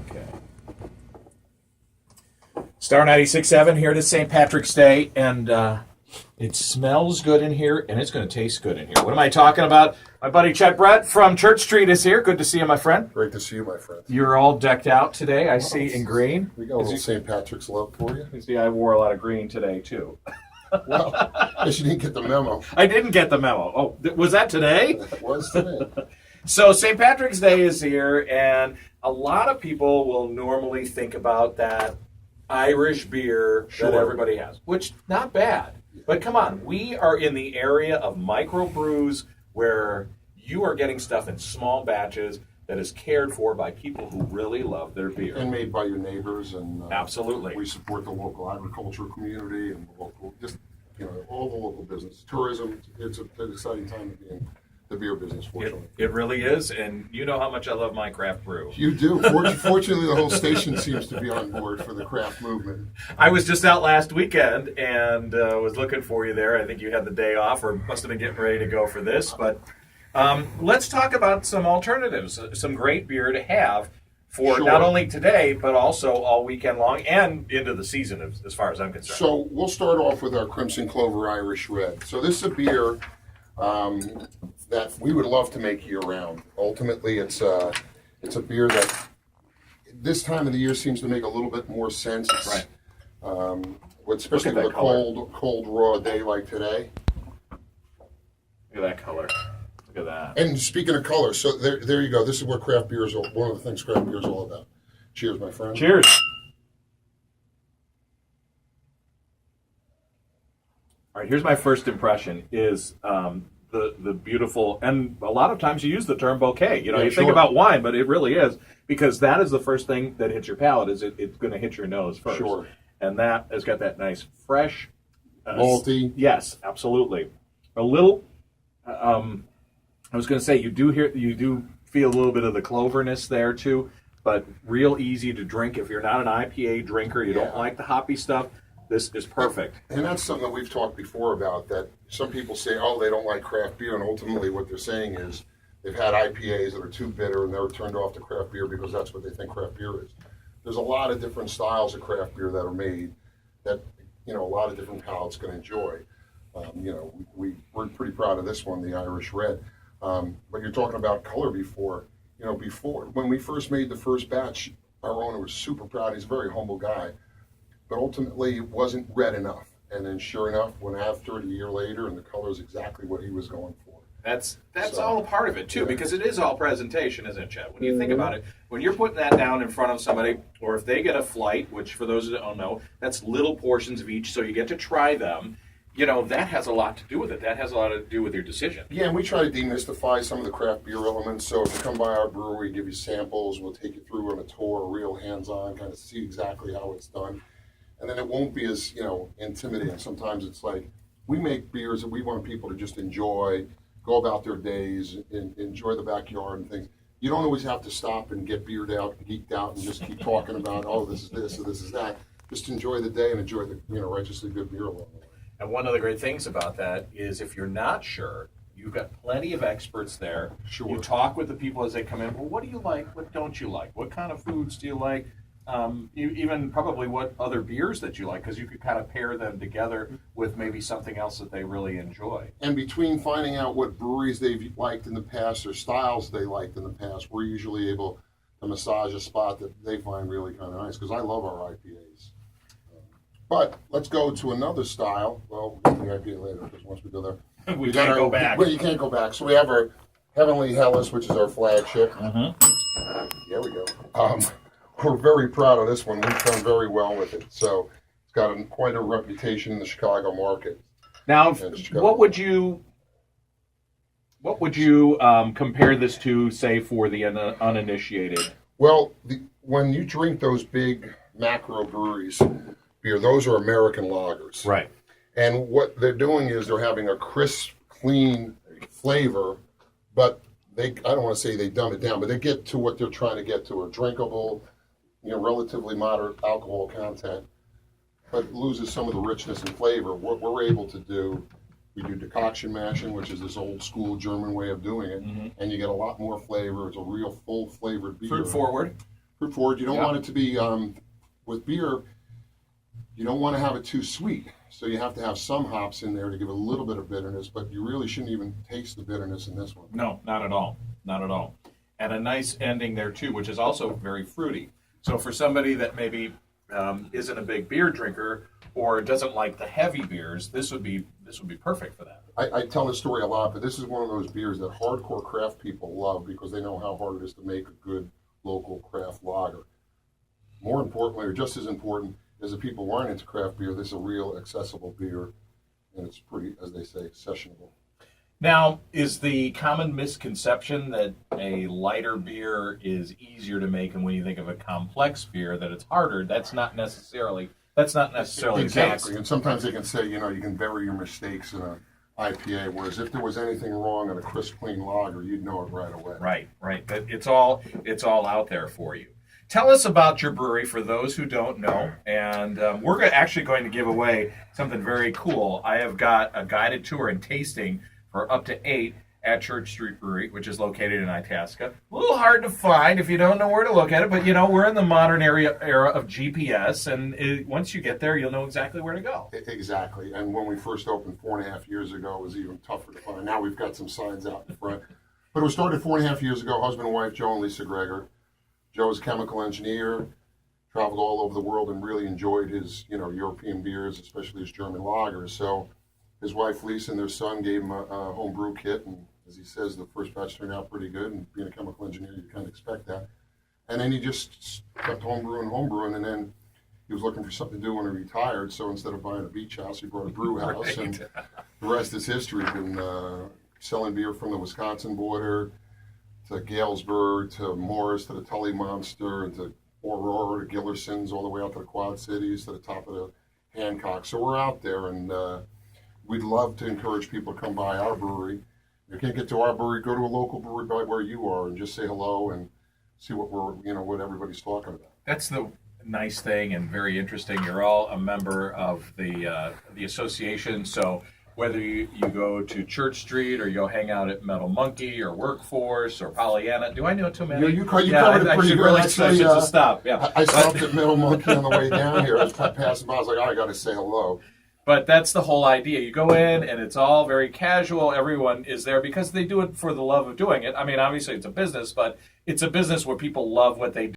Okay. Star 96.7 here to St. Patrick's Day, and it smells good in here, and it's going to taste good in here. What am I talking about? My buddy Chet Brett from Church Street is here. Good to see you, my friend. Great to see you, my friend. You're all decked out today, I see, in green. We got a little St. Patrick's love for you. You see, I wore a lot of green today, too. Well, I guess you didn't get the memo. I didn't get the memo. Oh, was that today? It was today. So St. Patrick's Day is here, and a lot of people will normally think about that Irish beer that everybody has, which not bad. But come on, we are in the area of microbrews where you are getting stuff in small batches that is cared for by people who really love their beer. And made by your neighbors. And absolutely. We support the local agricultural community and the local, just, all the local business. Tourism, it's an exciting time to be in the beer business, fortunately. It really is, and you know how much I love my craft brew. You do. Fortunately, the whole station seems to be on board for the craft movement. I was just out last weekend and was looking for you there. I think you had the day off or must have been getting ready to go for this. But let's talk about some alternatives, some great beer to have for not only today, but also all weekend long and into the season as far as I'm concerned. So we'll start off with our Crimson Clover Irish Red. So this is a beer that we would love to make year-round. Ultimately, it's a beer that this time of the year seems to make a little bit more sense. Right. Especially with a cold, raw day like today. Look at that color. Look at that. And speaking of color, so there you go. This is what craft beer is. One of the things craft beer is all about. Cheers, my friend. Cheers. All right, here's my first impression is the beautiful, and a lot of times you use the term bouquet. You think about wine, but it really is, because that is the first thing that hits your palate, is it's going to hit your nose first. Sure. And that has got that nice, fresh... malty. Yes, absolutely. A little, I was going to say, you do feel a little bit of the cloverness there too, but real easy to drink. If you're not an IPA drinker, you don't like the hoppy stuff, this is perfect. And that's something that we've talked before about, that some people say, oh, they don't like craft beer, and ultimately what they're saying is they've had IPAs that are too bitter and they're turned off to craft beer because that's what they think craft beer is. There's a lot of different styles of craft beer that are made that, a lot of different palates can enjoy. We're pretty proud of this one, the Irish Red. But you're talking about color before. Before, when we first made the first batch, our owner was super proud. He's a very humble guy. But ultimately, it wasn't red enough. And then sure enough, when after it a year later, and the color is exactly what he was going for. That's all a part of it, too, because it is all presentation, isn't it, Chet? When you think about it, when you're putting that down in front of somebody, or if they get a flight, which for those that don't know, that's little portions of each, so you get to try them, that has a lot to do with it. That has a lot to do with your decision. Yeah, and we try to demystify some of the craft beer elements. So if you come by our brewery, give you samples, we'll take you through on a tour, real hands-on, kind of see exactly how it's done. And then it won't be as, intimidating. Sometimes it's like, we make beers that we want people to just enjoy, go about their days, and enjoy the backyard and things. You don't always have to stop and get beered out, geeked out, and just keep talking about, oh, this is this, or this is that. Just enjoy the day and enjoy the, righteously good beer along the way. And one of the great things about that is if you're not sure, you've got plenty of experts there. Sure. You talk with the people as they come in. Well, what do you like? What don't you like? What kind of foods do you like? Even probably what other beers that you like, because you could kind of pair them together with maybe something else that they really enjoy. And between finding out what breweries they've liked in the past or styles they liked in the past, we're usually able to massage a spot that they find really kind of nice, because I love our IPAs. But let's go to another style. Well, we'll get the IPA later, because once we go there, we can't go back. Well, you can't go back. So we have our Heavenly Hellas, which is our flagship. There we go. We're very proud of this one. We've done very well with it. So it's got quite a reputation in the Chicago market. Now, what would you compare this to, say, for the uninitiated? Well, when you drink those big macro breweries beer, those are American lagers. Right. And what they're doing is they're having a crisp, clean flavor, but I don't want to say they dumb it down, but they get to what they're trying to get to, a drinkable, relatively moderate alcohol content, but loses some of the richness and flavor. What we're able to do, we do decoction mashing, which is this old school German way of doing it, and you get a lot more flavor. It's a real full flavored beer. Fruit forward. Fruit forward. You don't Yeah. want it to be with beer. You don't want to have it too sweet, so you have to have some hops in there to give a little bit of bitterness. But you really shouldn't even taste the bitterness in this one. No, not at all. Not at all. And a nice ending there too, which is also very fruity. So for somebody that maybe isn't a big beer drinker or doesn't like the heavy beers, this would be perfect for that. I tell this story a lot, but this is one of those beers that hardcore craft people love because they know how hard it is to make a good local craft lager. More importantly, or just as important, is the people who aren't into craft beer, this is a real accessible beer, and it's pretty, as they say, sessionable. Now, is the common misconception that a lighter beer is easier to make, and when you think of a complex beer, that it's harder? That's not necessarily Exactly, the case. and sometimes they can say, you can bury your mistakes in an IPA, whereas if there was anything wrong in a crisp, clean lager, you'd know it right away. Right. But it's all out there for you. Tell us about your brewery for those who don't know, and we're actually going to give away something very cool. I have got a guided tour and tasting for up to 8 at Church Street Brewery, which is located in Itasca. A little hard to find if you don't know where to look at it, but we're in the modern era of GPS, and once you get there, you'll know exactly where to go. Exactly, and when we first opened 4.5 years ago, it was even tougher to find. Now we've got some signs out in front. But it was started 4.5 years ago, husband and wife, Joe and Lisa Greger. Joe's a chemical engineer, traveled all over the world and really enjoyed his, European beers, especially his German lagers. So his wife Lisa and their son gave him a home brew kit, and as he says, the first batch turned out pretty good. And being a chemical engineer, you kind of expect that. And then he just kept homebrewing, and then he was looking for something to do when he retired. So instead of buying a beach house, he bought a brew house, and the rest is history. Been selling beer from the Wisconsin border to Galesburg, to Morris, to the Tully Monster, and to Aurora, to Gillerson's, all the way out to the Quad Cities, to the top of the Hancock. So we're out there, and we'd love to encourage people to come by our brewery. If you can't get to our brewery, go to a local brewery by where you are and just say hello and see what everybody's talking about. That's the nice thing and very interesting. You're all a member of the association, so whether you go to Church Street or you'll hang out at Metal Monkey or Workforce or Pollyanna. Do I know too many? You covered it pretty good. I should just stop. Yeah. I stopped at Metal Monkey on the way down here. I was passing by. I was like, I got to say hello. But that's the whole idea. You go in, and it's all very casual. Everyone is there because they do it for the love of doing it. I mean, obviously, it's a business, but it's a business where people love what they do.